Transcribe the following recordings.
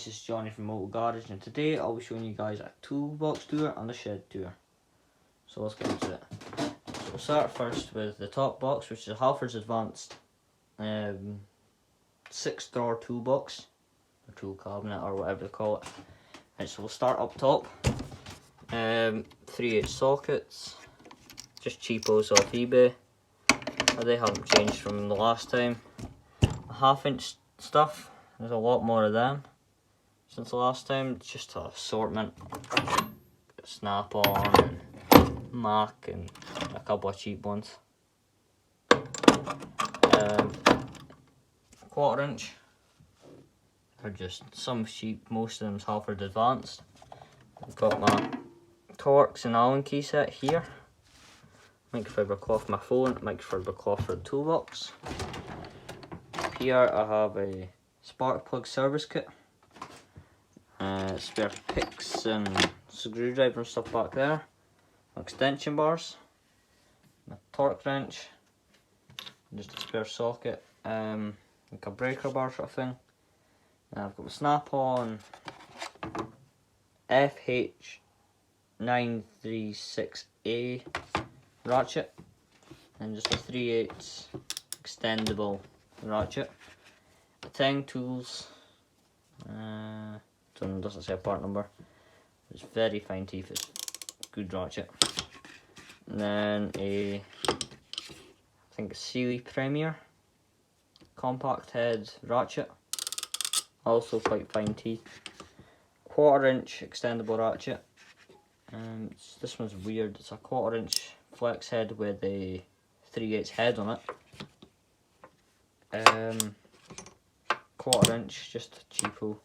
This is Johnny from Motor Garage, and today I'll be showing you guys a toolbox tour and a shed tour. So let's get into it. So we'll start first with the top box, which is Halford's Advanced 6-drawer toolbox, or tool cabinet, or whatever they call it. Right, so we'll start up top. 3/8 sockets, just cheapos off eBay. They haven't changed from the last time. 1/2-inch stuff, there's a lot more of them since the last time. It's just an assortment, Snap-on, and Mac, and a couple of cheap ones. 1/4-inch are just some cheap, most of them's Halford Advanced. I've got my Torx and Allen key set here. Microfiber cloth for my phone, microfiber cloth for the toolbox. Here I have a spark plug service kit, spare picks and screwdriver and stuff back there, extension bars, my torque wrench, just a spare socket, like a breaker bar sort of thing. And I've got my Snap-on FH936A ratchet, and just a 3/8 extendable ratchet. The Tang Tools, doesn't say a part number. It's very fine teeth, it's good ratchet. And then I think a Sealy Premier compact head ratchet, also quite fine teeth. 1/4-inch extendable ratchet. This one's weird. It's a 1/4-inch flex head with a 3/8 head on it. 1/4-inch, just cheapo,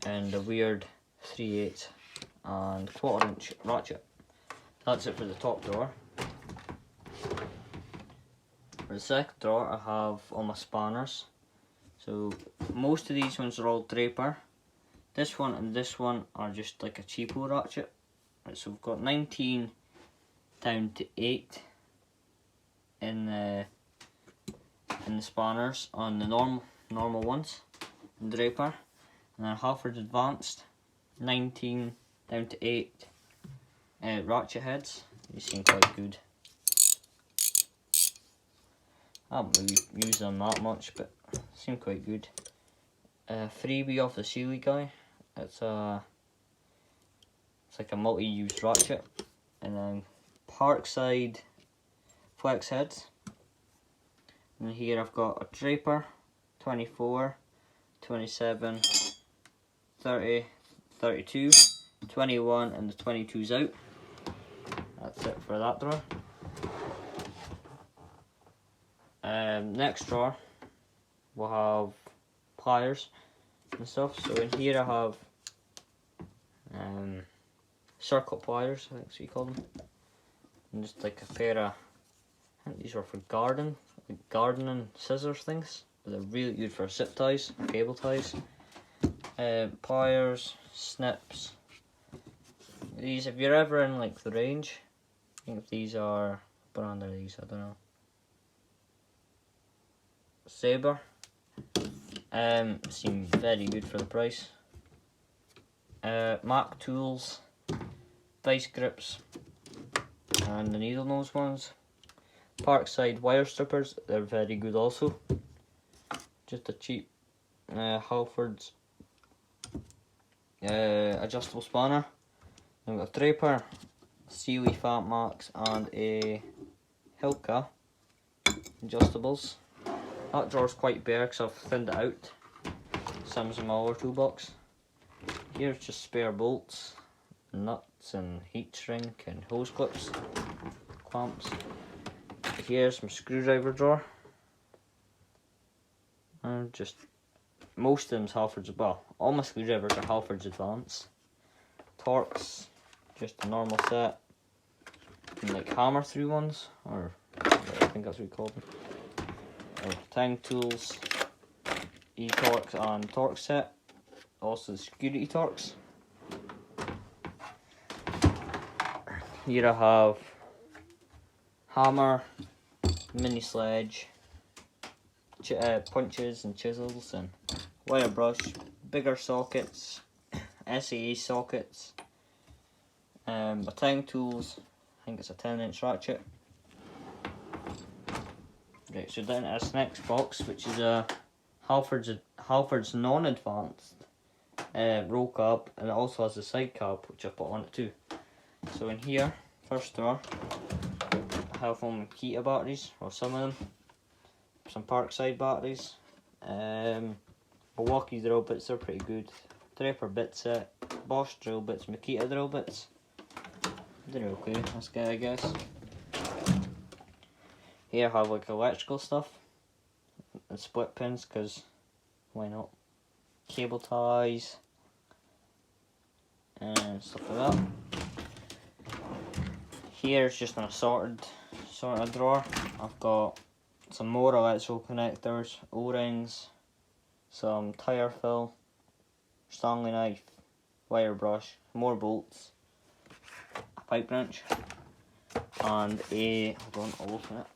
and a weird 3/8 and 1/4-inch ratchet. That's it for the top drawer. For the second drawer, I have all my spanners. So most of these ones are all Draper. This one and this one are just like a cheapo ratchet. Right, so we've got 19 down to 8 in the spanners on the normal ones in Draper, and then Halford Advanced 19 down to 8 ratchet heads. They seem quite good. I haven't really used them that much, but seem quite good. Freebie off the Sealy guy. It's like a multi-use ratchet, and then Parkside flex heads. And here I've got a Draper 24, 27, 30, 32, 21, and the 22's out. That's it for that drawer. Next drawer we'll have pliers and stuff. So in here I have circle pliers, I think that's what you call them, and just like a pair of, I think these are for gardening scissors things, but they're really good for zip ties, cable ties. Pliers, snips. These, if you're ever in like the range, I think if these are, what brand are these, I don't know. Sabre. Seem very good for the price. Mac tools, vice grips, and the needle nose ones. Parkside wire strippers, they're very good also. Just a cheap Halford's adjustable spanner. Then we've got a Draper, Sealy Fat Max, and a Hilka adjustables. That drawer's quite bare because I've thinned it out. Same as in my other toolbox. Here's just spare bolts, nuts, and heat shrink, and hose clips, clamps. Here's my screwdriver drawer. And just most of them's Halford's, well, all my screwdrivers are Halford's Advanced. Torx, just a normal set, and like hammer through ones, or I think that's what we call them. Tang Tools, E-Torx and Torx set, also the security Torx. Here I have hammer, mini sledge, punches and chisels, and wire brush, bigger sockets, SAA sockets, botting tools. I think it's a 10-inch ratchet. Right, so down to this next box, which is a Halford's non-advanced roll cab, and it also has a side cab, which I put on it too. So in here, first drawer, I have all my Makita batteries, or some of them, some Parkside batteries, Milwaukee drill bits, they're pretty good, Draper bit set, Bosch drill bits, Makita drill bits, they're okay, that's good I guess. Here I have like electrical stuff, and split pins, because why not, cable ties, and stuff like that. Here's just an assorted drawer. I've got some more electrical connectors, O-rings, some tyre fill, Stanley knife, wire brush, more bolts, a pipe wrench, and a, hold on, I'll open it.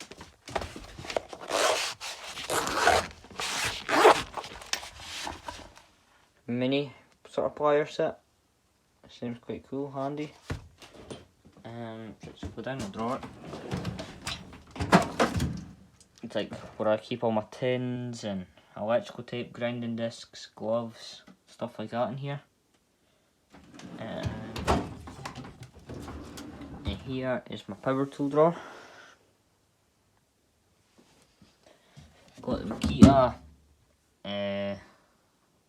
Mini sort of plier set. Seems quite cool, handy. Let's go down the drawer. It's like where I keep all my tins and electrical tape, grinding discs, gloves, stuff like that in here. And here is my power tool drawer. Got the Makita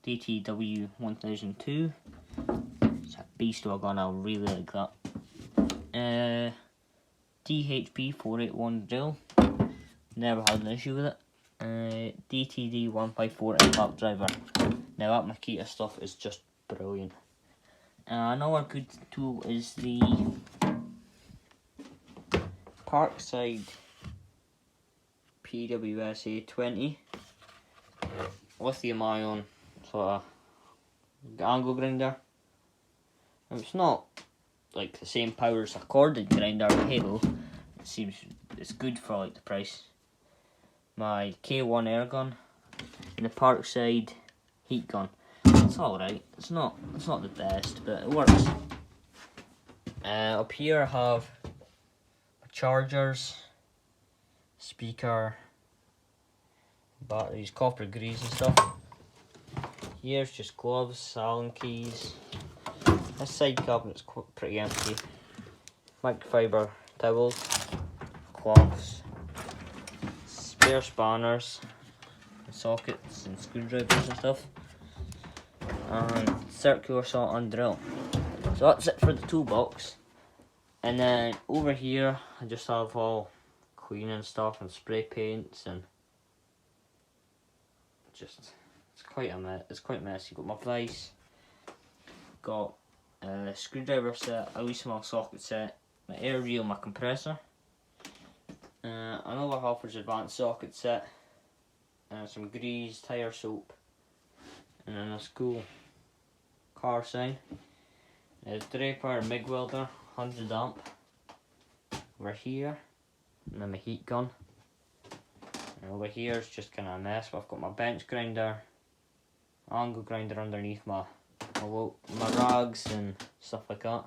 DTW 1002. It's a beast wagon, I really like that. DHP 481 drill, never had an issue with it. DTD 154 impact driver. Now that Makita stuff is just brilliant. Another good tool is the Parkside PWSA 20 lithium ion sort of angle grinder. And it's not like the same power as a corded grinder or Halo. It seems it's good for like the price. My K1 air gun and the Parkside heat gun. It's alright. It's not the best, but it works. Up here I have chargers, speaker, batteries, copper grease and stuff. Here's just gloves, Allen keys. This side cabinet's pretty empty. Microfiber towels, cloths, spare spanners, sockets and screwdrivers and stuff, and circular saw and drill. So that's it for the toolbox. And then over here I just have all cleaning stuff and spray paints, and just it's quite messy. Got my vise, got a screwdriver set, a wee small socket set, my air reel, my compressor, another Halford's advanced socket set, some grease, tyre soap, and then a school car sign. There's Draper MIG welder, 100 amp, over here, and then my heat gun. And over here is just kind of a mess, but I've got my bench grinder, angle grinder underneath my rags and stuff like that,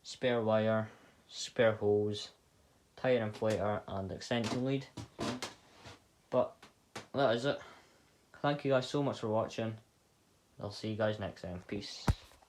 spare wire, spare hose, tyre inflator and extension lead. But that is it. Thank you guys so much for watching. I'll see you guys next time. Peace.